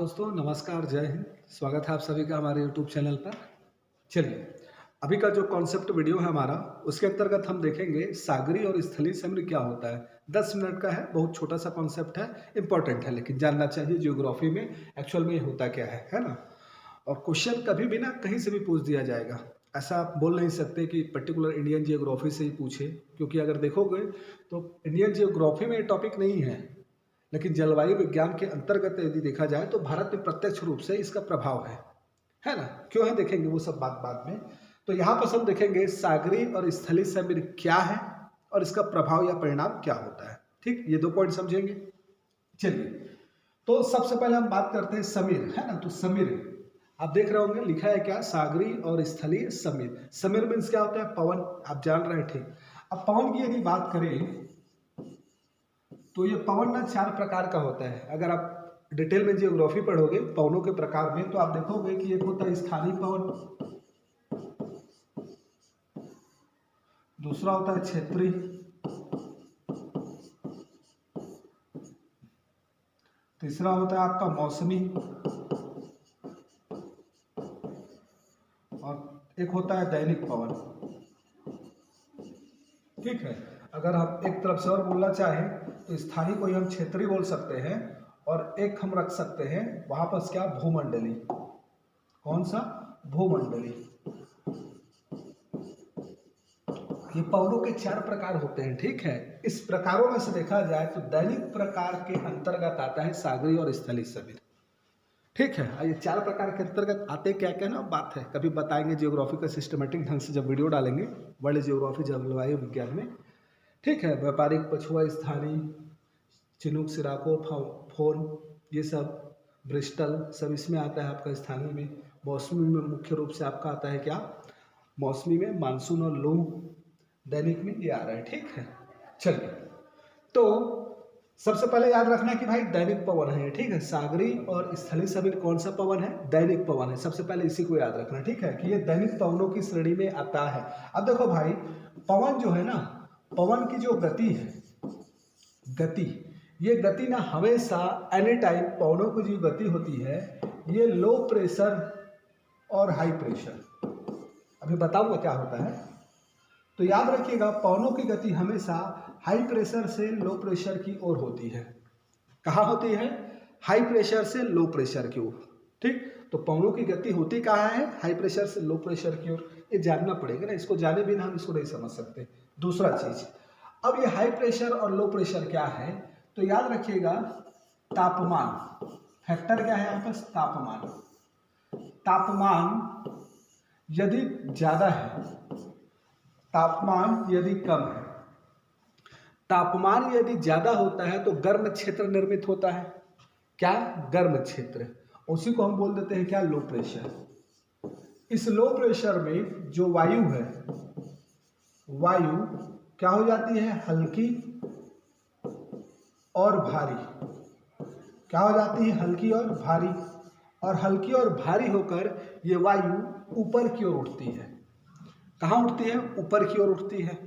दोस्तों, नमस्कार, जय हिंद। स्वागत है आप सभी का हमारे यूट्यूब चैनल पर। चलिए, अभी का जो कॉन्सेप्ट वीडियो है हमारा, उसके अंतर्गत हम देखेंगे सागरी और स्थलीय समुद्र क्या होता है। 10 मिनट का है, बहुत छोटा सा कॉन्सेप्ट है, इंपॉर्टेंट है, लेकिन जानना चाहिए जियोग्राफी में एक्चुअल में ये होता क्या है ना। और क्वेश्चन कभी भी ना कहीं से भी पूछ दिया जाएगा। ऐसा आप बोल नहीं सकते कि पर्टिकुलर इंडियन जियोग्राफी से ही पूछे, क्योंकि अगर देखोगे तो इंडियन जियोग्राफी में ये टॉपिक नहीं है, लेकिन जलवायु विज्ञान के अंतर्गत यदि देखा जाए तो भारत में प्रत्यक्ष रूप से इसका प्रभाव है ना। क्यों है देखेंगे वो सब बात बाद में। तो यहाँ पर हम देखेंगे सागरी और स्थलीय समुद्र क्या है और इसका प्रभाव या परिणाम क्या होता है। ठीक, ये 2 पॉइंट समझेंगे। चलिए, तो सबसे पहले हम बात करते हैं समीर, है ना। तो समीर आप देख रहे होंगे, लिखा है क्या, सागरी और स्थलीय समीर। समीर मीन्स क्या होता है, पवन, आप जान रहे हैं। ठीक, अब पवन की यदि बात करें तो ये पवन ना 4 प्रकार का होता है। अगर आप डिटेल में जियोग्राफी पढ़ोगे पवनों के प्रकार में, तो आप देखोगे कि एक होता है स्थानीय पवन, दूसरा होता है क्षेत्रीय, तीसरा होता है आपका मौसमी, और एक होता है दैनिक पवन। ठीक है, अगर आप एक तरफ से और बोलना चाहें तो स्थानीय को ही हम क्षेत्रीय बोल सकते हैं, और एक हम रख सकते हैं वहां पर क्या, भूमंडली। कौन सा, भूमंडली। ये पवनों के 4 प्रकार होते हैं। ठीक है, इस प्रकारों में से देखा जाए तो दैनिक प्रकार के अंतर्गत आता है सागरी और स्थलीय समुद्र। ठीक है, ये 4 प्रकार के अंतर्गत आते क्या क्या ना बात है, कभी बताएंगे जियोग्राफी का सिस्टमेटिक ढंग से जब वीडियो डालेंगे वर्ल्ड जियोग्राफी जलवायु विज्ञान में। ठीक है, व्यापारिक, पछुआ, स्थानीय, चिनूक, सिराको, फोन, ये सब, ब्रिस्टल, सब इसमें आता है आपका स्थानीय में। मौसमी में मुख्य रूप से आपका आता है क्या, मौसमी में मानसून और लू, दैनिक में ये आ रहा है। ठीक है, चलिए, तो सबसे पहले याद रखना कि भाई दैनिक पवन है। ठीक है, सागरी और स्थलीय समुद्र कौन सा पवन है, दैनिक पवन है। सबसे पहले इसी को याद रखना। ठीक है, कि ये दैनिक पवनों की श्रेणी में आता है। अब देखो भाई, पवन जो है ना, पवन की जो गति है, ये गति ना हमेशा एनी टाइम पवनों की जो गति होती है, ये लो प्रेशर और हाई प्रेशर, अभी बताऊंगा क्या होता है। तो याद रखिएगा, पवनों की गति हमेशा हाई प्रेशर से लो प्रेशर की ओर होती है। कहाँ होती है, हाई प्रेशर से लो प्रेशर की ओर। ठीक, तो पवनों की गति होती कहाँ है, हाई प्रेशर से लो प्रेशर की ओर। ये जानना पड़ेगा ना, इसको जाने बिना हम इसको नहीं समझ सकते। दूसरा चीज, अब ये हाई प्रेशर और लो प्रेशर क्या है, तो याद रखिएगा तापमान, फैक्टर क्या है यहाँ पर, तापमान। तापमान यदि ज्यादा है, तापमान यदि कम है, तापमान यदि ज्यादा होता है तो गर्म क्षेत्र निर्मित होता है। क्या, गर्म क्षेत्र, उसी को हम बोल देते हैं क्या, लो प्रेशर। इस लो प्रेशर में जो वायु है, वायु क्या हो जाती है, हल्की और भारी। क्या हो जाती है, हल्की और भारी। और हल्की और भारी होकर ये वायु ऊपर की ओर उठती है। कहाँ उठती है, ऊपर की ओर उठती है।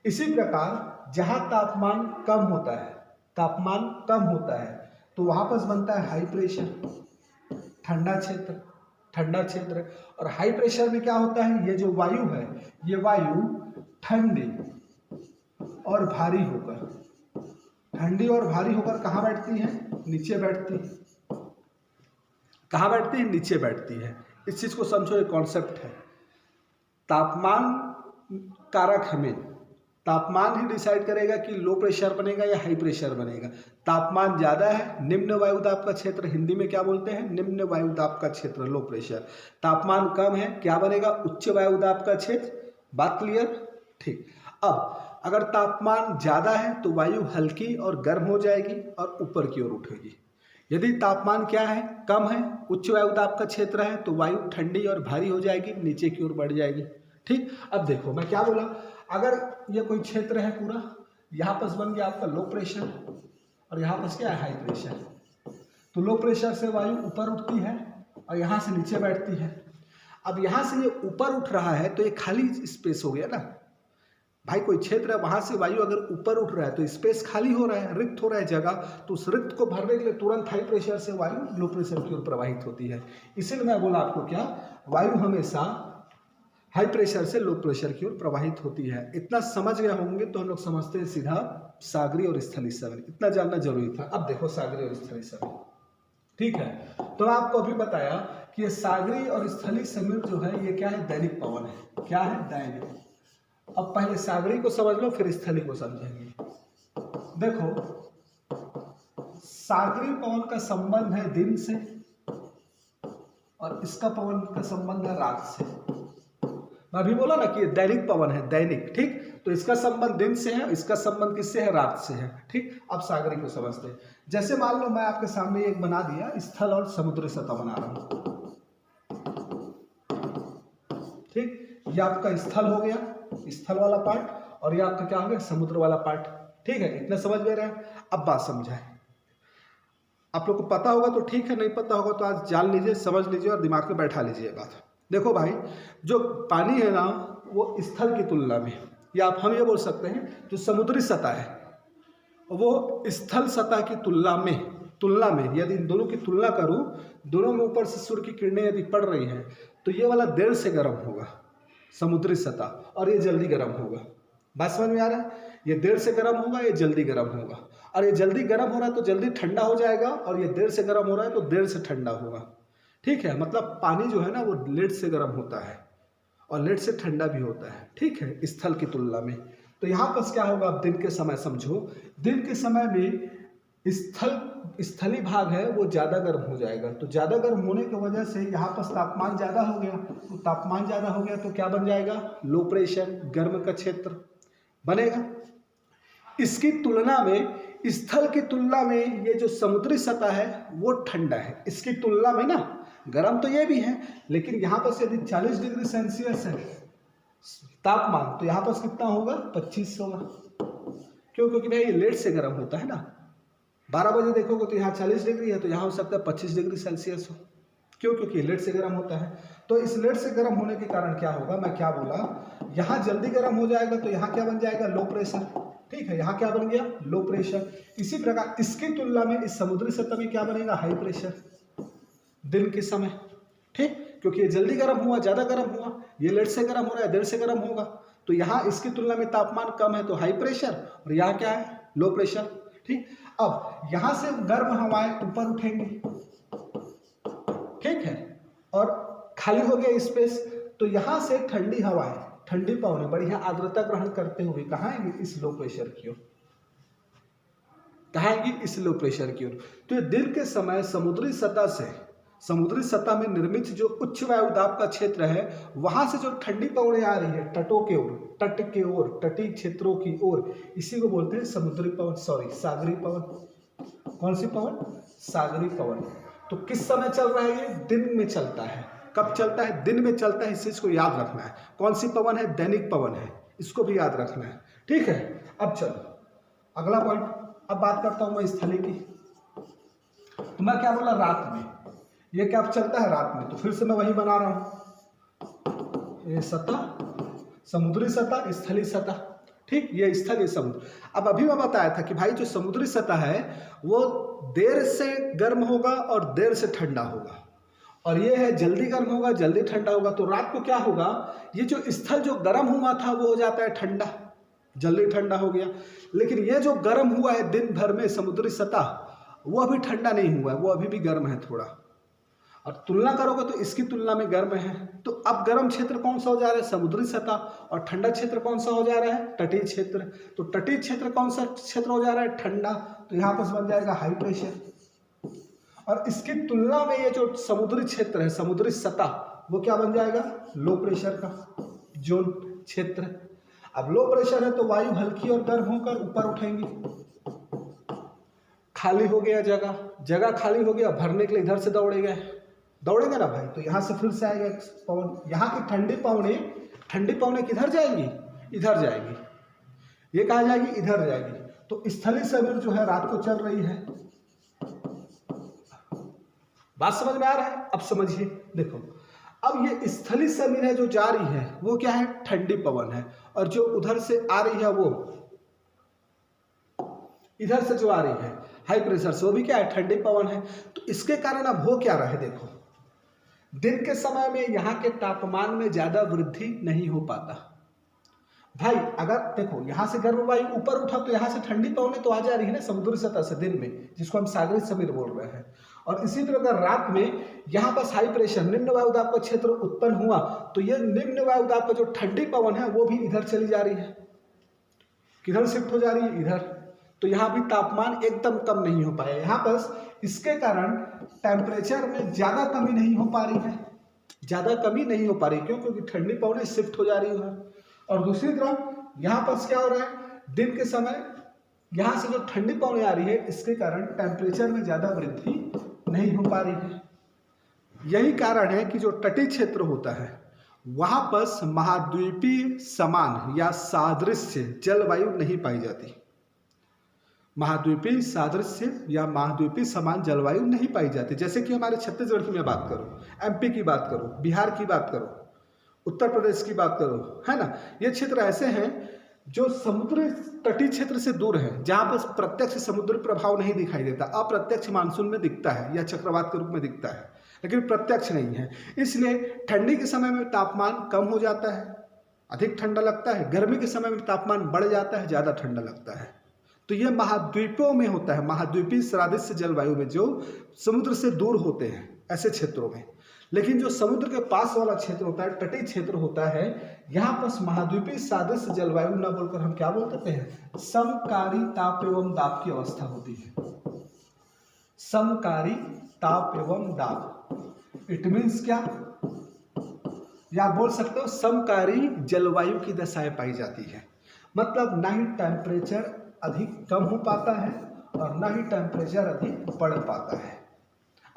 इसी प्रकार जहां तापमान कम होता है, तापमान कम होता है, तो वहां पर बनता है हाई प्रेशर, ठंडा क्षेत्र, ठंडा क्षेत्र। और हाई प्रेशर में क्या होता है, ये जो वायु है, ये वायु ठंडी और भारी होकर, ठंडी और भारी होकर कहाँ बैठती है, नीचे बैठती है। कहाँ बैठती है, नीचे बैठती है। इस चीज को समझो, ये कॉन्सेप्ट है। तापमान कारक हमें, तापमान ही डिसाइड करेगा कि लो प्रेशर बनेगा या हाई प्रेशर बनेगा। तापमान ज्यादा है, निम्न वायुदाब का क्षेत्र, हिंदी में क्या बोलते हैं, निम्न वायुदाब का क्षेत्र, लो प्रेशर। तापमान कम है, क्या बनेगा, उच्च वायुदाब का क्षेत्र। बात क्लियर। ठीक, अब अगर तापमान ज्यादा है तो वायु हल्की और गर्म हो जाएगी और ऊपर की ओर उठेगी। यदि तापमान क्या है, कम है, उच्च वायुदाब का क्षेत्र है, तो वायु ठंडी और भारी हो जाएगी, नीचे की ओर बढ़ जाएगी। ठीक, अब देखो मैं क्या बोला, अगर ये कोई क्षेत्र है पूरा, यहाँ पर बन गया आपका लो प्रेशर और यहाँ पर क्या है, हाई प्रेशर। तो लो प्रेशर से वायु ऊपर उठती है और यहाँ से नीचे बैठती है। अब यहाँ से ये ऊपर उठ रहा है तो ये खाली स्पेस हो गया ना, भाई कोई क्षेत्र है, वहां से वायु अगर ऊपर उठ रहा है तो स्पेस खाली हो रहा है, रिक्त हो रहा है जगह, तो उस रिक्त को भरने के लिए तुरंत हाई प्रेशर से वायु लो प्रेशर की ओर प्रवाहित होती है। इसीलिए मैं बोला आपको क्या, वायु हमेशा हाई प्रेशर से लो प्रेशर की ओर प्रवाहित होती है। इतना समझ गए होंगे तो हम लोग समझते हैं सीधा सागरी और स्थलीय समीर, इतना जानना जरूरी था। अब देखो सागरी और स्थलीय समीर, ठीक है। तो आपको अभी बताया कि ये सागरी और स्थलीय समीर जो है ये क्या है, दैनिक पवन है। क्या है, दैनिक। अब पहले सागरी को समझ लो फिर स्थलीय को समझेंगे। देखो सागरी पवन का संबंध है दिन से और इसका पवन का संबंध है रात से। मैं अभी बोला ना कि ये दैनिक पवन है, दैनिक, ठीक। तो इसका संबंध दिन से है, इसका संबंध किससे है, रात से है, ठीक। अब सागरी को समझते हैं। जैसे मान लो मैं आपके सामने एक बना दिया, स्थल और समुद्री सतह बना रहा हूं, ठीक। ये आपका स्थल हो गया, स्थल वाला पार्ट, और ये आपका क्या हो गया, समुद्र वाला पार्ट, ठीक है। इतना समझ में रहा है। अब बात समझाए, आप लोग को पता होगा तो ठीक है, नहीं पता होगा तो आज जान लीजिए, समझ लीजिए और दिमाग में बैठा लीजिए बात। देखो भाई, जो पानी है ना वो स्थल की तुलना में, या आप हम ये बोल सकते हैं जो समुद्री सतह है वो स्थल सतह की तुलना में यदि इन दोनों की तुलना करूं, दोनों में ऊपर से सूर्य की किरणें यदि पड़ रही हैं तो ये वाला देर से गर्म होगा समुद्री सतह, और ये जल्दी गर्म होगा। बात समझ में आ रहा है, ये देर से गर्म होगा, ये जल्दी गर्म होगा, और ये जल्दी गर्म हो रहा है तो जल्दी ठंडा हो जाएगा, और ये देर से गर्म हो रहा है तो देर से ठंडा होगा, ठीक है। मतलब पानी जो है ना वो लेट से गर्म होता है और लेट से ठंडा भी होता है, ठीक है, स्थल की तुलना में। तो यहाँ पर क्या होगा, अब दिन के समय समझो, दिन के समय में स्थलीय भाग है वो ज़्यादा गर्म हो जाएगा। तो ज़्यादा गर्म होने की वजह से यहाँ पर तापमान ज़्यादा हो गया, तो तापमान ज़्यादा हो गया तो क्या बन जाएगा, लो प्रेशर, गर्म का क्षेत्र बनेगा। इसकी तुलना में, स्थल की तुलना में ये जो समुद्री सतह है वो ठंडा है। इसकी तुलना में ना गर्म तो ये भी है, लेकिन यहाँ पर यदि 40 डिग्री सेल्सियस है तापमान तो यहाँ पर कितना होगा, 25 होगा। क्यों, क्योंकि भाई ये लेट से गर्म होता है ना। 12 बजे देखोगे तो यहाँ 40 डिग्री है, तो यहाँ हो सकता है 25 डिग्री सेल्सियस हो। क्यों, क्योंकि लेट से गर्म होता है। तो इस लेट से गर्म होने के कारण क्या होगा, मैं क्या बोला, यहाँ जल्दी गर्म हो जाएगा तो यहाँ क्या बन जाएगा, लो प्रेशर, ठीक है। यहाँ क्या बन गया, लो प्रेशर। इसी प्रकार इसकी तुलना में इस समुद्री सतह में क्या बनेगा, हाई प्रेशर दिन के समय, ठीक। क्योंकि ये जल्दी गर्म हुआ, ज़्यादा गर्म हुआ, ये लेट से गर्म हो रहा है, देर से गर्म होगा, तो यहाँ इसकी तुलना में तापमान कम है तो हाई प्रेशर, और यहाँ क्या है, लो प्रेशर, ठीक। अब यहाँ से गर्म हवाएं ऊपर उठेंगी, ठीक है, और खाली हो गया स्पेस, तो यहाँ से ठंडी हवाएं, ठंडी पवनें बढ़िया आर्द्रता ग्रहण करते हुए कहाँ आएंगी, इस लो प्रेशर की ओर, कहाँ आएंगी, इस लो प्रेशर की ओर। तो ये दिन के समय समुद्री सतह में निर्मित जो उच्च वायुदाब का क्षेत्र है वहां से जो ठंडी पवनें आ रही है तटों के ओर, तट के ओर, तटीय क्षेत्रों की ओर, इसी को बोलते हैं समुद्री पवन, सागरी पवन। कौन सी पवन, सागरी पवन। तो किस समय चल रहा है, ये दिन में चलता है। कब चलता है, दिन में चलता है, इस चीज को याद रखना है। कौन सी पवन है, दैनिक पवन है, इसको भी याद रखना है, ठीक है। अब चलो अगला पॉइंट, अब बात करता हूं मैं स्थलीय की। तो मैं क्या बोला, रात में, ये क्या चलता है रात में, तो फिर से मैं वही बना रहा हूं, ये सतह, समुद्री सतह, स्थलीय सतह, ठीक। ये स्थल, ये समुद्र। अब अभी मैं बताया था कि भाई जो समुद्री सतह है वो देर से गर्म होगा और देर से ठंडा होगा, और ये है जल्दी गर्म होगा, जल्दी ठंडा होगा। तो रात को क्या होगा, ये जो स्थल जो गर्म हुआ था वो हो जाता है ठंडा, जल्दी ठंडा हो गया। लेकिन ये जो गर्म हुआ है दिन भर में समुद्री सतह, वो अभी ठंडा नहीं हुआ है, वो अभी भी गर्म है थोड़ा, और तुलना करोगे तो इसकी तुलना में गर्म है। तो अब गर्म क्षेत्र कौन सा हो जा रहा है, समुद्री सतह, और ठंडा क्षेत्र कौन सा हो जा रहा है, तटीय क्षेत्र। तो तटीय क्षेत्र कौन सा क्षेत्र हो जा रहा है, ठंडा, तो यहाँ पर बन जाएगा हाई प्रेशर। और इसकी तुलना में ये जो समुद्री क्षेत्र है, समुद्री सतह, वो क्या बन जाएगा, लो प्रेशर का जोन क्षेत्र। अब लो प्रेशर है तो वायु हल्की और गर्म होकर ऊपर उठेंगी। खाली हो गया जगह खाली हो गया, भरने के लिए इधर से दौड़ेगा ना भाई, तो यहाँ से फिर से आएगा पवन। यहाँ की ठंडी पवनें किधर जाएंगी, इधर जाएगी। ये कहाँ जाएगी, इधर जाएगी। तो स्थलीय समीर जो है रात को चल रही है। बात समझ में आ रहा है, अब समझिए। देखो अब ये स्थलीय समीर है जो जा रही है वो क्या है, ठंडी पवन है, और जो उधर से आ रही है वो इधर से जो आ रही है हाई प्रेशर से वो भी क्या है, ठंडी पवन है। तो इसके कारण अब हो क्या रहा है, देखो दिन के समय में यहाँ के तापमान में ज्यादा वृद्धि नहीं हो पाता भाई। अगर देखो यहाँ से गर्म वायु ऊपर उठा तो यहाँ से ठंडी पवनें तो आ जा रही है ना समुद्री सतह से दिन में, जिसको हम सागरीय समीर बोल रहे हैं। और इसी तरह अगर रात में यहाँ पर हाई प्रेशर निम्न वायुदाब का क्षेत्र उत्पन्न हुआ तो ये निम्न वायुदाब का जो ठंडी पवन है वो भी इधर चली जा रही है, किधर शिफ्ट हो जा रही है, इधर। तो यहाँ भी तापमान एकदम कम नहीं हो पाया यहाँ पर। इसके कारण टेम्परेचर में ज्यादा कमी नहीं हो पा रही है, ज्यादा कमी नहीं हो पा रही, क्यों? क्योंकि ठंडी पवनें शिफ्ट हो जा रही है। और दूसरी तरफ यहाँ पर क्या हो रहा है, दिन के समय यहाँ से जो ठंडी पवनें आ रही है इसके कारण टेम्परेचर में ज्यादा वृद्धि नहीं हो पा रही है। यही कारण है कि जो तटीय क्षेत्र होता है वहां पर महाद्वीपीय समान या सादृश्य जलवायु नहीं पाई जाती। महाद्वीपीय सादृश्य या महाद्वीपीय समान जलवायु नहीं पाई जाती। जैसे कि हमारे छत्तीसगढ़ की मैं बात करूं, एमपी की बात करूं, बिहार की बात करूं, उत्तर प्रदेश की बात करो, है ना। ये क्षेत्र ऐसे हैं जो समुद्र तटीय क्षेत्र से दूर है, जहां पर प्रत्यक्ष समुद्री प्रभाव नहीं दिखाई देता, अप्रत्यक्ष मानसून में दिखता है या चक्रवात के रूप में दिखता है, लेकिन प्रत्यक्ष नहीं है। इसलिए ठंडी के समय में तापमान कम हो जाता है, अधिक ठंडा लगता है, गर्मी के समय में तापमान बढ़ जाता है, ज्यादा ठंडा लगता है। तो यह महाद्वीपों में होता है, महाद्वीपीय सादृश्य जलवायु में, जो समुद्र से दूर होते हैं ऐसे क्षेत्रों में। लेकिन जो समुद्र के पास वाला क्षेत्र होता है, तटीय क्षेत्र होता है, यहाँ पर महाद्वीपीय सादृश्य जलवायु न बोलकर हम क्या बोलते हैं, समकारी ताप एवं दाब की अवस्था होती है। समकारी ताप एवं दाब, इट मीन्स क्या, या बोल सकते हो समकारी जलवायु की दशाएं पाई जाती है। मतलब ना ही टेम्परेचर अधिक कम हो पाता है और ना ही टेम्परेचर अधिक बढ़ पाता है।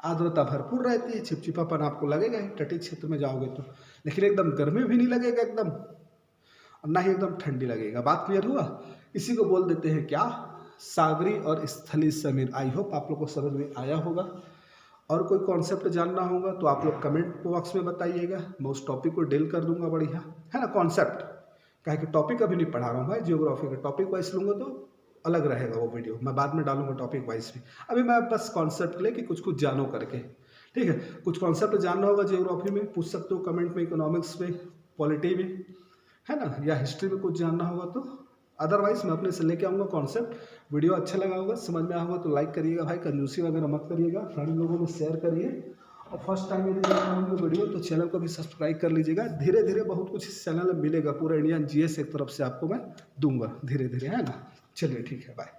आर्द्रता भरपूर रहती है, चिपचिपापन आपको लगेगा ही तटीय क्षेत्र में जाओगे तो, लेकिन एकदम गर्मी भी नहीं लगेगा एकदम, और ना ही एकदम ठंडी लगेगा। बात क्लियर हुआ? इसी को बोल देते हैं क्या, सागरीय और स्थलीय समीर। आई होप आप लोग को समझ में आया होगा। और कोई कॉन्सेप्ट जानना होगा तो आप लोग कमेंट बॉक्स में बताइएगा, मैं उस टॉपिक को डील कर दूंगा बढ़िया, है ना। कॉन्सेप्ट कहे कि टॉपिक अभी नहीं पढ़ा रहा हूँ भाई, जियोग्राफी का टॉपिक वाइज लूंगा तो अलग रहेगा वो वीडियो, मैं बाद में डालूंगा टॉपिक वाइज भी। अभी मैं बस कॉन्सेप्ट ले कि कुछ कुछ जानो करके, ठीक है। कुछ कॉन्सेप्ट जानना होगा जियोग्राफी में, पूछ सकते हो कमेंट में, इकोनॉमिक्स में, पॉलिटी में, है ना, या हिस्ट्री में कुछ जानना होगा तो। अदरवाइज मैं अपने से लेके आऊँगा कॉन्सेप्ट। वीडियो अच्छा लगा होगा, समझ में आया होगा तो लाइक करिएगा भाई, कंजूसी वगैरह मत करिएगा, फ्रेंड लोगों में शेयर करिए। और फर्स्ट टाइम यदि देख रहे होंगे वीडियो तो चैनल को भी सब्सक्राइब कर लीजिएगा। धीरे धीरे बहुत कुछ इस चैनल में मिलेगा, पूरा इंडियन जीएस एक तरफ से आपको मैं दूंगा धीरे धीरे, है ना। चलिए ठीक है, बाय।